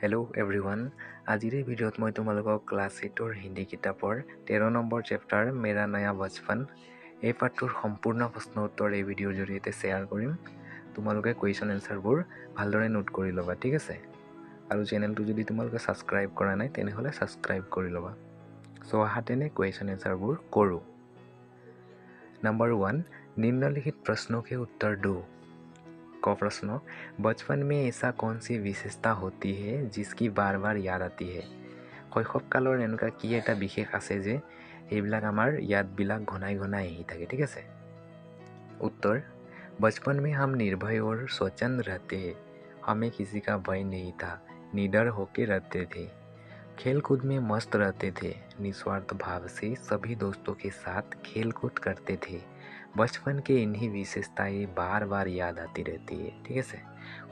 Hello everyone আজিৰ এই ভিডিঅ'ত মই তোমালোকক ক্লাছ 8ৰ হিন্দী কিতাপৰ 13 নম্বৰ চেপ্টাৰ মেৰা নয়া বচপন এই পাঠটোৰ সম্পূৰ্ণ প্ৰশ্ন উত্তৰ এই ভিডিঅ'ৰ জৰিয়তে শ্বেয়াৰ কৰিম। তোমালোকে কুৱেশ্যন এনচাৰবোৰ ভালদৰে নোট কৰি ল'বা, ঠিক আছে? আৰু চেনেলটো যদি তোমালোকে ছাবস্ক্ৰাইব কৰা নাই তেনেহ'লে ছাবস্ক্ৰাইব কৰি ল'বা। সো আহাতেনে কুৱেশ্যন এনচাৰবোৰ কৰোঁ। नंबर 1 निम्नलिखित प्रश्नों के उत्तर दो। को प्रश्न बचपन में ऐसा कौन सी विशेषता होती है जिसकी बार बार याद आती है। শৈশৱকালৰ এনেকুৱা কি এটা বিশেষ আছে যে এইবিলাক আমাৰ ইয়াদবিলাক ঘনাই ঘনাই আহি থাকে, ঠিক আছে? उत्तर बचपन में हम निर्भय और स्वच्छंद रहते हैं। हमें किसी का भय नहीं था, निडर होकर रहते थे। खेल कूद में मस्त रहते थे, निस्वार्थ भाव से सभी दोस्तों के साथ खेल कूद करते थे। बचपन के इन्हीं विशेषताएं बार बार याद आती रहती है, ठीक है?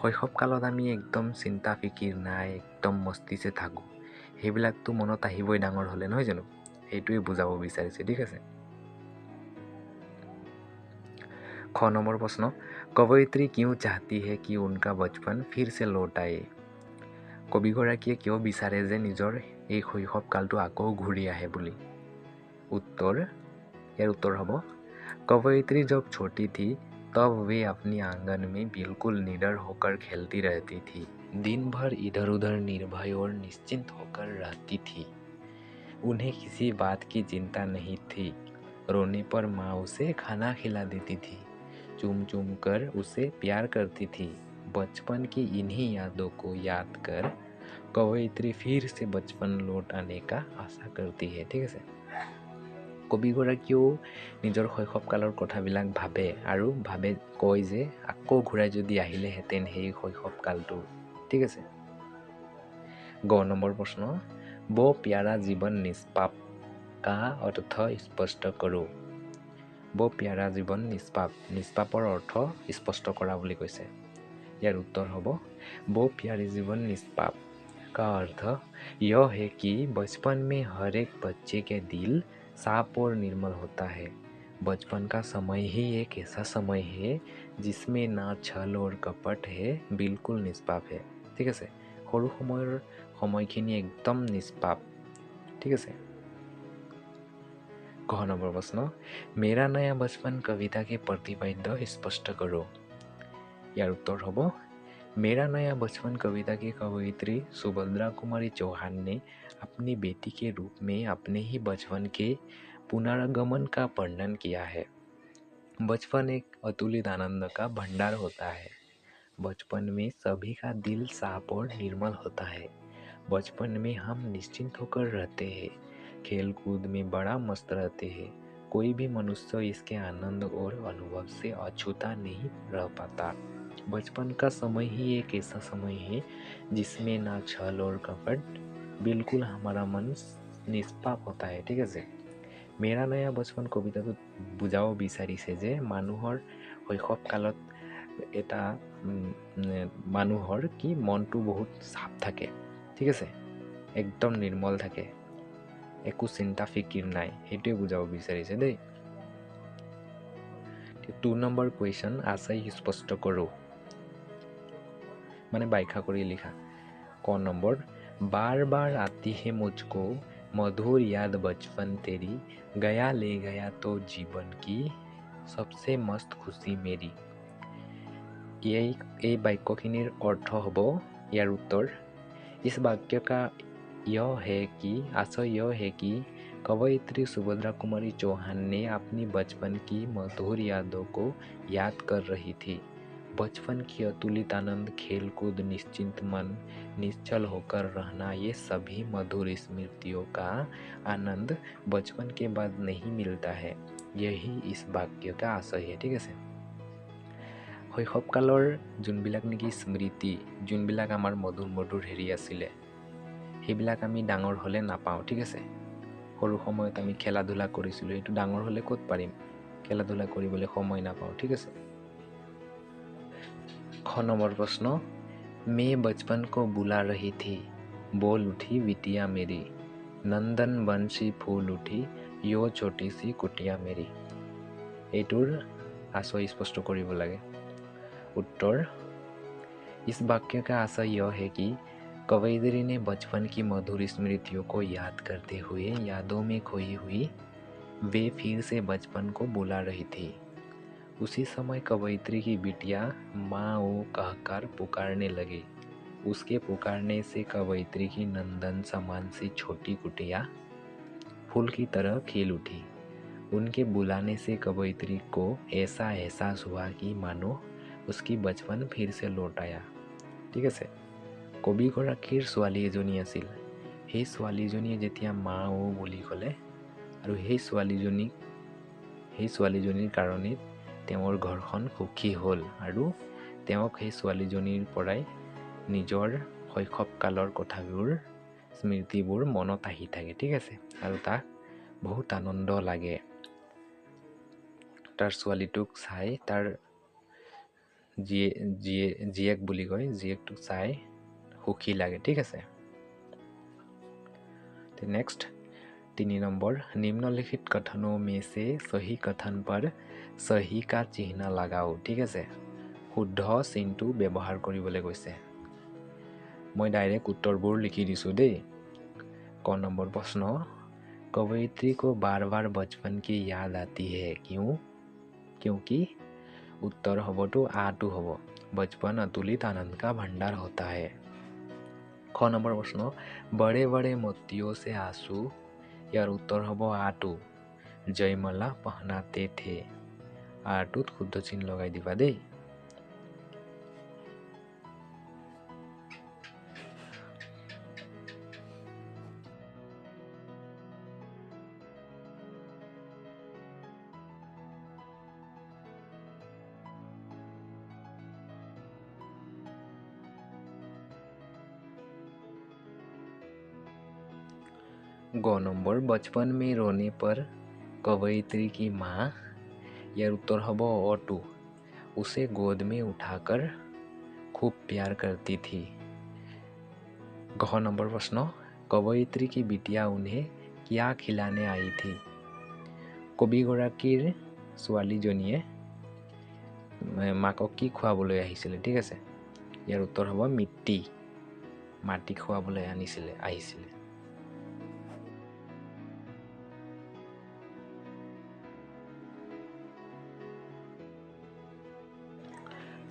শৈশৱকালত আমি একদম চিন্তা ফিকিৰ নাই, একদম মস্তিছে থাকোঁ। সেইবিলাকতো মনত আহিবই ডাঙৰ হ'লে, নহয় জানো? সেইটোৱে বুজাব বিচাৰিছে, ঠিক আছে? খ নম্বৰ প্ৰশ্ন কৱয়িত্ৰী क्यों चाहती है कि उनका बचपन फिर से लौट आए। কবিগৰাকীয়ে কিয় বিচাৰে যে নিজৰ এই শৈশৱকালটো আকৌ ঘূৰি আহে বুলি। ইয়াৰ উত্তৰ হ'ব कवयित्री जब छोटी थी तब वे अपनी आंगन में बिल्कुल निडर होकर खेलती रहती थी। दिन भर इधर उधर निर्भय और निश्चिंत होकर रहती थी। उन्हें किसी बात की चिंता नहीं थी। रोने पर माँ उसे खाना खिला देती थी, चूम चूम कर उसे प्यार करती थी। बचपन की इन्हीं यादों को याद कर कवयित्री फिर से बचपन लौट आने का आशा करती है, ठीक আছে? কবিগৰাকীয়েও নিজৰ শৈশৱকালৰ কথাবিলাক ভাবে আৰু কয় যে আকৌ ঘূৰাই যদি আহিলেহেঁতেন সেই শৈশৱকালটো, ঠিক আছে? গ নম্বৰ প্ৰশ্ন বো প্যাৰা জীৱন নিষ্পাপ কা অৰ্থ স্পষ্ট কৰোঁ। বো প্যাৰা জীৱন নিষ্পাপৰ অৰ্থ স্পষ্ট কৰা বুলি কৈছে। ইয়াৰ উত্তৰ হ'ব বো প্যাৰি জীৱন নিষ্পাপ का अर्थ यह है कि बचपन में हर एक बच्चे के दिल साफ और निर्मल होता है। बचपन का समय ही एक ऐसा समय है जिसमें ना छल और कपट है, बिल्कुल निष्पाप है, ঠিক আছে? সৰু সময়ৰ সময়খিনি একদম নিষ্পাপ, ঠিক আছে? ঘ নম্বৰ প্ৰশ্ন মেৰা নয়া বচপন কবিতা के प्रतिपाद्य स्पष्ट करो। ইয়াৰ উত্তৰ হ'ব मेरा नया बचपन कविता की कवयित्री सुभद्रा कुमारी चौहान ने अपनी बेटी के रूप में अपने ही बचपन के पुनरागमन का वर्णन किया है। बचपन एक अतुलित आनंद का भंडार होता है। बचपन में सभी का दिल साफ और निर्मल होता है। बचपन में हम निश्चिंत होकर रहते हैं, खेल कूद में बड़ा मस्त रहते हैं। कोई भी मनुष्य इसके आनंद और अनुभव से अछूता नहीं रह पाता। बचपन का समय ही एक ऐसा समय है जिसमें ना छल और कपट, बिल्कुल हमारा मन निष्पाप होता है, ঠিক আছে? মেৰা নয়া বচপন কবিতাটোত বুজাব বিচাৰিছে যে মানুহৰ শৈশৱকালত এটা মানুহৰ কি মনটো বহুত চাফ থাকে, ঠিক আছে? একদম নিৰ্মল থাকে, একো চিন্তা ফিকিৰ নাই, সেইটোৱে বুজাব বিচাৰিছে দেই। 2 নম্বৰ কুৱেশ্যন আশাই স্পষ্ট কৰোঁ, মানে ব্যাখ্যা কৰি লিখা। क नंबर बार बार आती है मुझको मधुर याद बचपन तेरी, गया ले गया तो जीवन की सबसे मस्त खुशी मेरी। এই বাক্যখিনিৰ অৰ্থ হ'ব ইয়াৰ উত্তৰ इस वाक्य का यह है कि आशय यह है कि कवयित्री सुभद्रा कुमारी चौहान ने अपनी बचपन की मधुर यादों को याद कर रही थी। बचपन की अतुलित आनंद, खेल कूद, निश्चिंत मन, निश्चल होकर रहना, ये सभी मधुर स्मृतियों का आनंद बचपन के बाद नहीं मिलता है। यही इस वाक्य का आशय है, ঠিক আছে? শৈশৱকালৰ যোনবিলাক নেকি স্মৃতি, যোনবিলাক আমাৰ মধুৰ মধুৰ হেৰি আছিলে, সেইবিলাক আমি ডাঙৰ হ'লে নাপাওঁ, ঠিক আছে? সৰু সময়ত আমি খেলা ধূলা কৰিছিলোঁ, এইটো ডাঙৰ হ'লে ক'ত পাৰিম? খেলা ধূলা কৰিবলৈ সময় নাপাওঁ, ঠিক আছে? ख नंबर प्रश्न मैं बचपन को बुला रही थी, बोल उठी बिटिया मेरी, नंदन बंशी फूल उठी यो छोटी सी कुटिया मेरी। এইটোৰ आशय स्पष्ट কৰিব লাগে। उत्तर इस वाक्य का आशय यह है कि कवयित्री ने बचपन की मधुर स्मृतियों को याद करते हुए यादों में खोई हुई वे फिर से बचपन को बुला रही थी। उसी समय कवयित्री की बिटिया माँ ओ कहकर पुकारने लगी। उसके पुकारने से कवयित्री की नंदन समान सी छोटी कुटिया फूल की तरह खिल उठी। उनके बुलाने से कवयित्री को ऐसा एहसास हुआ कि मानो उसकी बचपन फिर से लौट आया। ঠিক আছে, কবিগৰাকীৰ ছোৱালী এজনী আছিল। সেই ছোৱালীজনীয়ে যেতিয়া মা ও বুলি ক'লে আৰু সেই ছোৱালীজনীৰ কাৰণে তেওঁৰ ঘৰখন সুখী হ'ল আৰু তেওঁক সেই ছোৱালীজনীৰ পৰাই নিজৰ শৈশৱকালৰ কথাবোৰ স্মৃতিবোৰ মনত আহি থাকে। ঠিক আছে, আৰু তাক বহুত আনন্দ লাগে তাৰ ছোৱালীটোক চাই, তাৰ জীয়েক বুলি কয়, জীয়েকটোক চাই সুখী লাগে। ঠিক আছে, नेक्स्ट 3 नंबर निम्नलिखित कथनों में से सही कथन पर सही का चिन्ह लगाओ। ঠিক আছে, শুদ্ধ চিনটো ব্যৱহাৰ কৰিবলৈ কৈছে। মই ডাইৰেক্ট उत्तरবোৰ লিখি দিছোঁ দেই। क नंबर प्रश्न कवयित्री को बार बार बचपन की याद आती है क्यों? क्योंकि उत्तर हबतो आटू हब बचपन अतुलित आनंद का भंडार होता है। ख नंबर प्रश्न बड़े बड़े मोतियों से आंसू, यार उत्तर हब आटू जयमाला पहनाते थे। आटूत शुद्ध चिन्ह लगाई दिबा देई। ग नंबर बचपन में रोने पर कवयित्री की माँ, यार उत्तर हब ऑटू, उसे गोद में उठाकर खूब प्यार करती थी। घ नंबर प्रश्न कवयित्री की बिटिया उन्हें क्या खिलाने आई थी? কবিগৰাকীৰ ছোৱালীজনীয়ে মাকক কি খুৱাবলৈ আহিছিলে? ঠিক আছে, ইয়াৰ উত্তৰ হ'ব মাটি খুৱাবলৈ আহিছিলে।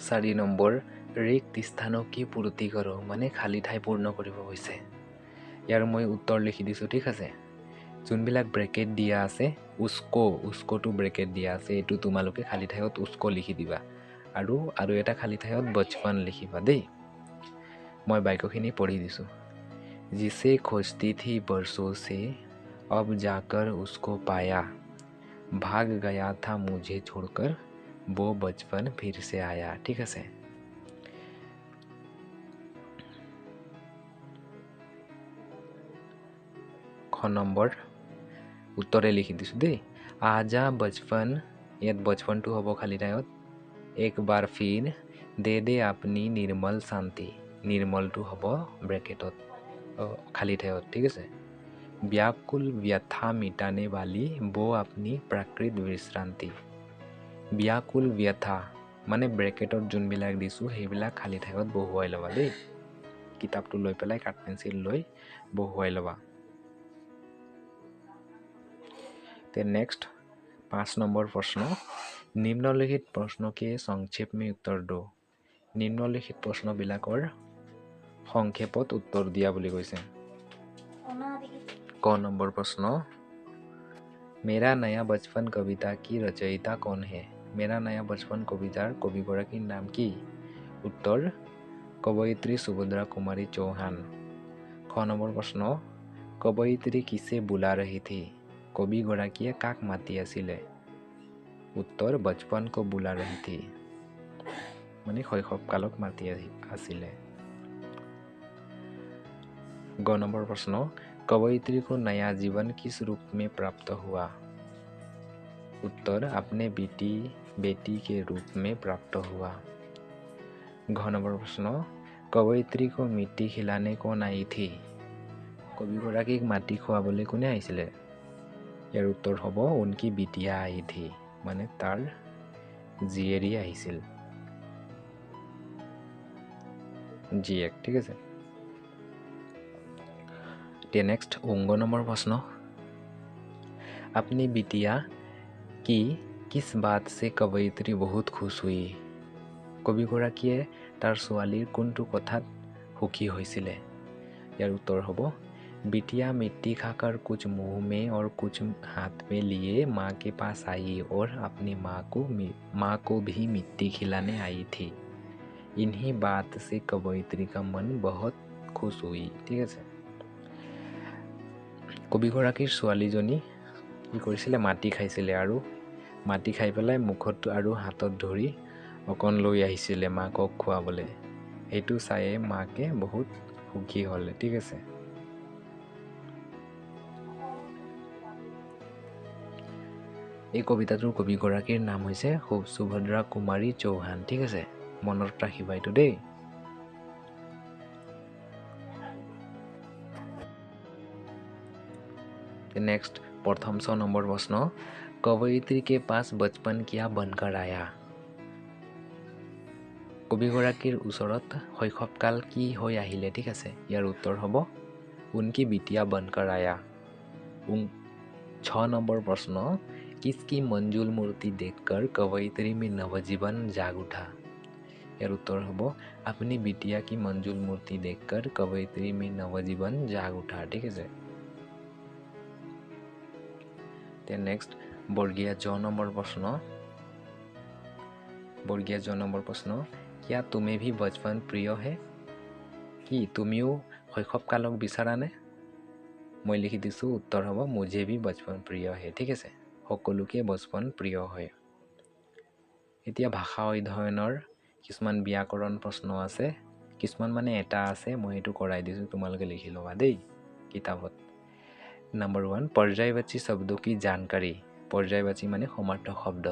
4 নম্বৰ ৰিক্ত স্থানক কি পূৰ্তি কৰ, মানে খালী ঠাই পূৰ্ণ কৰিব কৈছে। ইয়াৰ মই উত্তৰ লিখি দিছোঁ। ঠিক আছে, যোনবিলাক ব্ৰেকেট দিয়া আছে উস্কটো ব্ৰেকেট দিয়া আছে, এইটো তোমালোকে খালী ঠাইত উস্ক লিখি দিবা আৰু এটা খালী ঠাইত বচপন লিখিবা দেই। মই বাক্যখিনি পঢ়ি দিছোঁ। जिसे खोजती थी बरसों से अब जाकर उसको पाया, भाग गया था मुझे छोड़कर वो बचपन फिर से आया। ঠিক আছে, খ নম্বৰ উত্তৰে লিখি দিছোঁ দেই। आजा बचपन, ইয়াত বচপনটো হ'ব খালী ঠাইত। एक बार फिर दे दे अपनी निर्मल शांति, निर्मलটো হ'ব ব্ৰেকেটত খালী ঠাইত। ঠিক আছে, व्याकुल व्यथा मिटाने वाली वो अपनी प्राकृत विश्रांति। व्याकुल व्यथा মানে ব্ৰেকেটত যোনবিলাক দিছোঁ সেইবিলাক খালী ঠাইত বহুৱাই ল'বা দেই। কিতাপটো লৈ পেলাই কাঠ পেঞ্চিল লৈ বহুৱাই ল'বা। नेक्स्ट 5 नंबर प्रश्न निम्नलिखित प्रश्न के संक्षेप में उत्तर दो। निम्नलिखित प्रश्नবিলাকৰ সংক্ষেপত উত্তৰ দিয়া বুলি কৈছে। क नंबर प्रश्न मेरा नया बचपन कविता की रचयिता कौन है? मेरा नया बचपन कवितार कविगৰাকীৰ नाम কি? उत्तर कवयित्री सुभद्रा कुमारी चौहान। ख नंबर प्रश्न कवयित्री किसे बुला रही थी? কবিগৰাকীয়ে কাক মাতি আছিলে? उत्तर बचपन को बुला रही थी, মানে শৈশৱকালক মাতি আছিলে। ग नंबर प्रश्न कवयित्री को नया जीवन किस रूप में प्राप्त हुआ? उत्तर अपने बेटी के रूप में प्राप्त हुआ। घ नंबर प्रश्न कवयित्री को मिट्टी खिलाने कौन आई थी? কবিগৰাকীক মাটি খুৱাবলৈ কোনে আহিছিলে? ইয়াৰ উত্তৰ হ'ব উনকি বিটিয়া আহি থি, মানে তাৰ জীয়েৰী আহিছিল, জীয়েক। ঠিক আছে, ते नेक्स्ट 19 नंबर प्रश्न अपनी बिटिया की किस बात से कवयित्री बहुत खुश हुई কবিগৰাকীয়ে তাৰ ছোৱালীৰ কোনটো কথাত সুখী হৈছিলে ইয়াৰ উত্তৰ হ'ব बिटिया मिट्टी खाकर कुछ मुंह में और कुछ हाथ में लिए माँ के पास आई और अपनी माँ को भी मिट्टी खिलाने आई थी इन्हीं बात से कवयित्री का मन बहुत खुश हुई ঠিক আছে কবিগৰাকীৰ ছোৱালীজনী কি কৰিছিলে মাটি খাইছিলে আৰু মাটি খাই পেলাই মুখত আৰু হাতত ধৰি অকণ লৈ আহিছিলে মাকক খুৱাবলৈ সেইটো চায়ে মাকে বহুত সুখী হ'লে ঠিক আছে এই কবিতাটোৰ কবিগৰাকীৰ নাম হৈছে সুভদ্ৰা কুমাৰী চৌহান ঠিক আছে মনত ৰাখিবা এইটো দেই नेक्स्ट प्रथम 100 नंबर प्रश्न कवयित्री के पास बचपन क्या बनकर आया কবিগৰাকীৰ ওচৰত শৈশৱকাল কি হৈ আহিলে ঠিক আছে ইয়াৰ উত্তৰ হ'ব उनकी बिटिया बनकर आया 6 नंबर प्रश्न किसकी मंजूल मूर्ति देखकर कवयित्री में नवजीवन जाग उठा यार उत्तर होबो अपनी बिटिया की मंजूल मूर्ति देखकर कवयित्री में नवजीवन जाग उठा ठीक है नेक्स्ट बर्गीय ज नंबर प्रश्न क्या तुम्हें भी बचपन प्रिय है कि तुमिও শৈশৱকালক বিচাৰানে মই লিখি দিছো উত্তৰ হ'ব मुझे भी बचपन प्रिय है ঠিক আছে সকলোকে বচপন প্ৰিয় হয় এতিয়া ভাষা অধ্যয়নৰ কিছুমান ব্যাকৰণ প্ৰশ্ন আছে কিছুমান মানে এটা আছে মই এটো কৰাই দিছো তোমালোকে লিখি লবা দেই কিতাপত नंबर 1 पर्यायवाची शब्दों की जानकारी पर्यायवाची माने समार्थ शब्द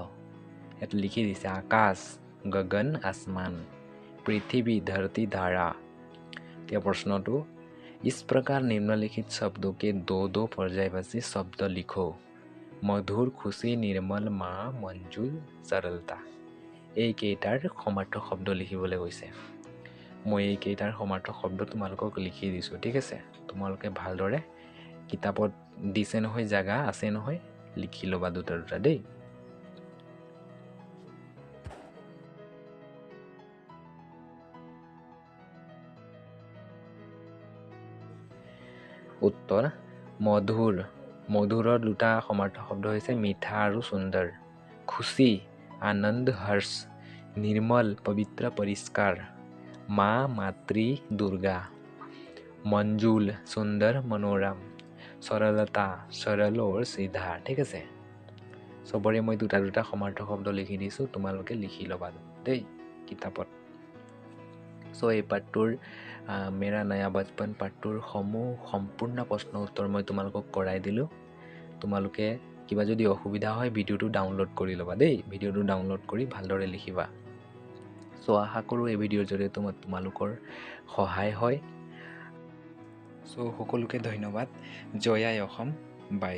यात लिखि दिसे आकाश गगन आसमान पृथ्वी धरती धारा त्या प्रश्नটো इस प्रकार निम्नलिखित शब्दों के दो पर्यायवाची शब्द लिखो मधुर खुशी निर्मल माँ मंजुल सरलता এই কেইটাৰ সমাৰ্থ শব্দ লিখিবলৈ কৈছে মই এই কেইটাৰ সমাৰ্থ শব্দ তোমালোকক লিখি দিছো ঠিক আছে তোমালোকে ভালদৰে কিতাপত দিছে নহয় জায়গা আছে নহয় লিখি লবা দুটা দেই उत्तर मधुर मधुৰৰ দুটা সমাৰ্থ শব্দ হৈছে মিঠা আৰু সুন্দৰ খুশি आनंद हर्ष निर्मल पवित्र परिष्कार माँ मातृ दुर्गा मंजुल सुंदर मनोरम सरलता सरल और सीधा ठीक আছে सबरे মই দুটা সমাৰ্থ শব্দ লিখি দিছো তোমালোকে লিখি লবা দেই কিতাপত সো এই পাঠটোৰ मेरा नया बचपन पाठটোৰ সম্পূৰ্ণ প্ৰশ্ন উত্তৰ মই তোমালোকক কৰাই দিলো তোমালোকে কিবা যদি অসুবিধা হয় ভিডিওটো ডাউনলোড কৰি লবা দেই ভিডিওটো ডাউনলোড কৰি ভালদৰে লিখিবা সো আশা কৰো এই ভিডিওৰ জৰিয়তে তোমালোকৰ সহায় হয় সো সকলোকে ধন্যবাদ জয় আই অসম বাই